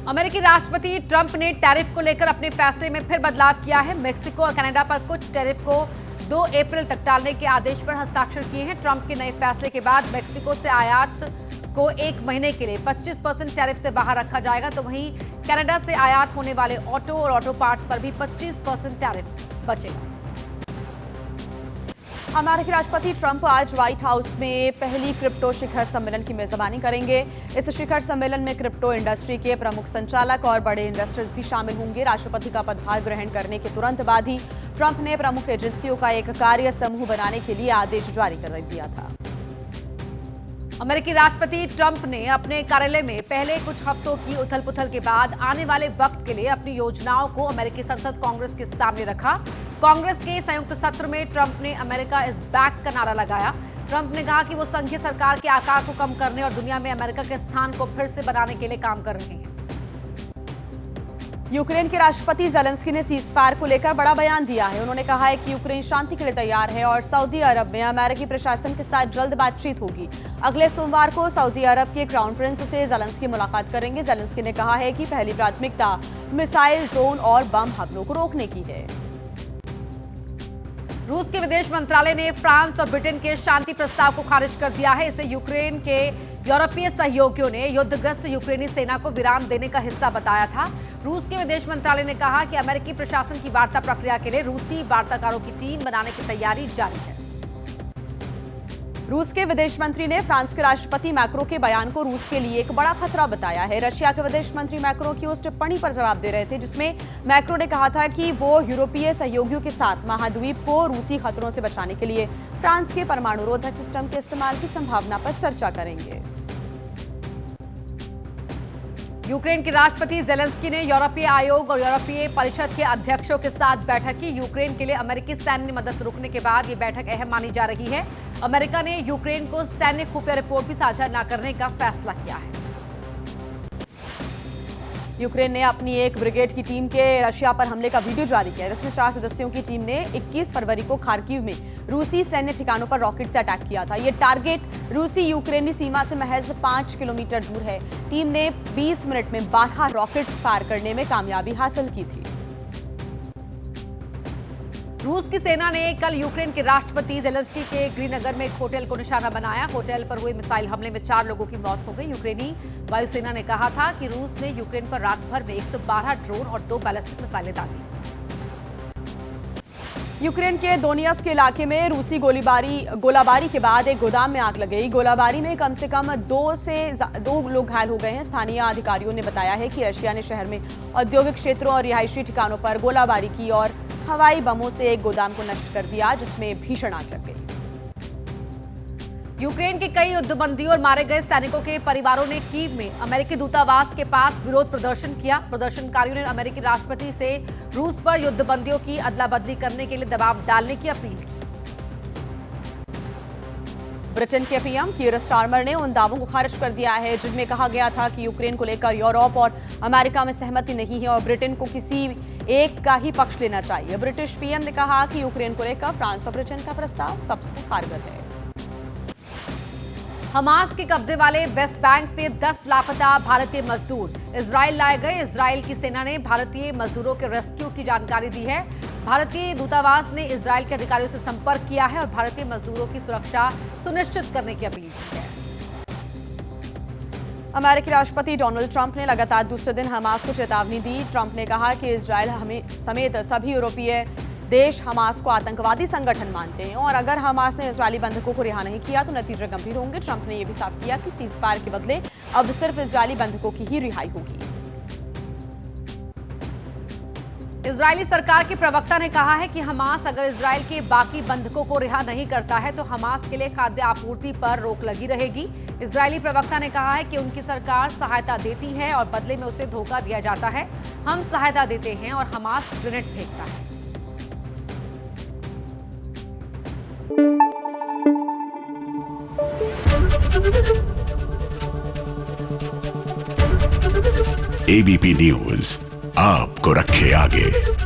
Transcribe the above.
अमेरिकी राष्ट्रपति ट्रंप ने टैरिफ को लेकर अपने फैसले में फिर बदलाव किया है। मेक्सिको और कनाडा पर कुछ टैरिफ को 2 अप्रैल तक टालने के आदेश पर हस्ताक्षर किए हैं। ट्रंप के नए फैसले के बाद मेक्सिको से आयात को 1 महीने के लिए 25% टैरिफ से बाहर रखा जाएगा, तो वहीं कनाडा से आयात होने वाले ऑटो और ऑटो पार्ट्स पर भी 25% टैरिफ बचेगा। अमेरिकी राष्ट्रपति ट्रंप आज व्हाइट हाउस में पहली क्रिप्टो शिखर सम्मेलन की मेजबानी करेंगे। इस शिखर सम्मेलन में क्रिप्टो इंडस्ट्री के प्रमुख संचालक और बड़े इन्वेस्टर्स भी शामिल होंगे। राष्ट्रपति का पदभार ग्रहण करने के तुरंत बाद ही ट्रंप ने प्रमुख एजेंसियों का एक कार्य समूह बनाने के लिए आदेश जारी कर दिया था। अमेरिकी राष्ट्रपति ट्रंप ने अपने कार्यालय में पहले कुछ हफ्तों की उथल-पुथल के बाद आने वाले वक्त के लिए अपनी योजनाओं को अमेरिकी संसद कांग्रेस के सामने रखा। कांग्रेस के संयुक्त सत्र में ट्रंप ने अमेरिका इज बैक का नारा लगाया। ट्रंप ने कहा कि वो संघीय सरकार के आकार को कम करने और दुनिया में अमेरिका के स्थान को फिर से बनाने के लिए काम कर रहे हैं। यूक्रेन के राष्ट्रपति ज़ेलेंस्की ने सीज़फायर को लेकर बड़ा बयान दिया है। उन्होंने कहा है कि यूक्रेन शांति के लिए तैयार है और सऊदी अरब में अमेरिकी प्रशासन के साथ जल्द बातचीत होगी। अगले सोमवार को सऊदी अरब के क्राउन प्रिंस से ज़ेलेंस्की मुलाकात करेंगे। ज़ेलेंस्की ने कहा है कि पहली प्राथमिकता मिसाइल, ड्रोन और बम हमलों को रोकने की है। रूस के विदेश मंत्रालय ने फ्रांस और ब्रिटेन के शांति प्रस्ताव को खारिज कर दिया है। इसे यूक्रेन के यूरोपीय सहयोगियों ने युद्धग्रस्त यूक्रेनी सेना को विराम देने का हिस्सा बताया था। रूस के विदेश मंत्रालय ने कहा कि अमेरिकी प्रशासन की वार्ता प्रक्रिया के लिए रूसी वार्ताकारों की टीम बनाने की तैयारी जारी है। रूस के विदेश मंत्री ने फ्रांस के राष्ट्रपति मैक्रो के बयान को रूस के लिए एक बड़ा खतरा बताया है। रशिया के विदेश मंत्री मैक्रो की उस टिप्पणी पर जवाब दे रहे थे जिसमें मैक्रो ने कहा था कि वो यूरोपीय सहयोगियों के साथ महाद्वीप को रूसी खतरों से बचाने के लिए फ्रांस के परमाणु रोधक सिस्टम के इस्तेमाल की संभावना पर चर्चा करेंगे। यूक्रेन के राष्ट्रपति ज़ेलेंस्की ने यूरोपीय आयोग और यूरोपीय परिषद के अध्यक्षों के साथ बैठक की। यूक्रेन के लिए अमेरिकी सैन्य मदद रुकने के बाद ये बैठक अहम मानी जा रही है। अमेरिका ने यूक्रेन को सैन्य खुफिया रिपोर्ट भी साझा न करने का फैसला किया है। यूक्रेन ने अपनी एक ब्रिगेड की टीम के रशिया पर हमले का वीडियो जारी किया, जिसमें 4 सदस्यों की टीम ने 21 फरवरी को खार्किव में रूसी सैन्य ठिकानों पर रॉकेट से अटैक किया था। ये टारगेट रूसी यूक्रेनी सीमा से महज 5 किलोमीटर दूर है। टीम ने 20 मिनट में 12 रॉकेट फायर करने में कामयाबी हासिल की थी। रूस की सेना ने कल यूक्रेन के राष्ट्रपति ज़ेलेंस्की के गृहनगर में एक होटल को निशाना बनाया। होटल पर हुए मिसाइल हमले में 4 लोगों की मौत हो गई। यूक्रेनी वायुसेना ने कहा था कि रूस ने यूक्रेन पर रात भर में 112 ड्रोन और 2 बैलिस्टिक मिसाइलें दागी। यूक्रेन के दोनियस्क के इलाके में रूसी गोलाबारी के बाद एक गोदाम में आग लग गई। गोलाबारी में कम से कम 2 लोग घायल हो गए हैं। स्थानीय अधिकारियों ने बताया है कि रशिया ने शहर में औद्योगिक क्षेत्रों और रिहायशी ठिकानों पर गोलाबारी की और हवाई बमों से एक गोदाम को नष्ट कर दिया, जिसमें भीषण आग लग गई। यूक्रेन के कई युद्धबंदियों और मारे गए सैनिकों के परिवारों ने कीव में अमेरिकी दूतावास के पास विरोध प्रदर्शन किया। प्रदर्शनकारियों ने अमेरिकी राष्ट्रपति से रूस पर युद्धबंदियों की अदला बदली करने के लिए दबाव डालने की अपील की। ब्रिटेन के पीएम कीर स्टारमर ने उन दावों को खारिज कर दिया है जिनमें कहा गया था कि यूक्रेन को लेकर यूरोप और अमेरिका में सहमति नहीं है और ब्रिटेन को किसी एक का ही पक्ष लेना चाहिए। ब्रिटिश पीएम ने कहा कि यूक्रेन को लेकर फ्रांस और ब्रिटेन का प्रस्ताव सबसे कारगर है। हमास के कब्जे वाले वेस्ट बैंक से 10 लापता भारतीय मजदूर इजराइल लाए गए। इजराइल की सेना ने भारतीय मजदूरों के रेस्क्यू की जानकारी दी है। भारतीय दूतावास ने इजराइल के अधिकारियों से संपर्क किया है और भारतीय मजदूरों की सुरक्षा सुनिश्चित करने की अपील की है। अमेरिकी राष्ट्रपति डोनाल्ड ट्रंप ने लगातार दूसरे दिन हमास को चेतावनी दी। ट्रंप ने कहा कि इजराइल समेत सभी यूरोपीय देश हमास को आतंकवादी संगठन मानते हैं और अगर हमास ने इजरायली बंधकों को रिहा नहीं किया तो नतीजे गंभीर होंगे। ट्रंप ने यह भी साफ किया कि सीज़फायर के बदले अब सिर्फ इजरायली बंधकों की ही रिहाई होगी। इजरायली सरकार के प्रवक्ता ने कहा है कि हमास अगर इजराइल के बाकी बंधकों को रिहा नहीं करता है तो हमास के लिए खाद्य आपूर्ति पर रोक लगी रहेगी। इजरायली प्रवक्ता ने कहा है कि उनकी सरकार सहायता देती है और बदले में उसे धोखा दिया जाता है। हम सहायता देते हैं और हमास ग्रेनेड फेंकता है। एबीपी न्यूज आपको रखे आगे।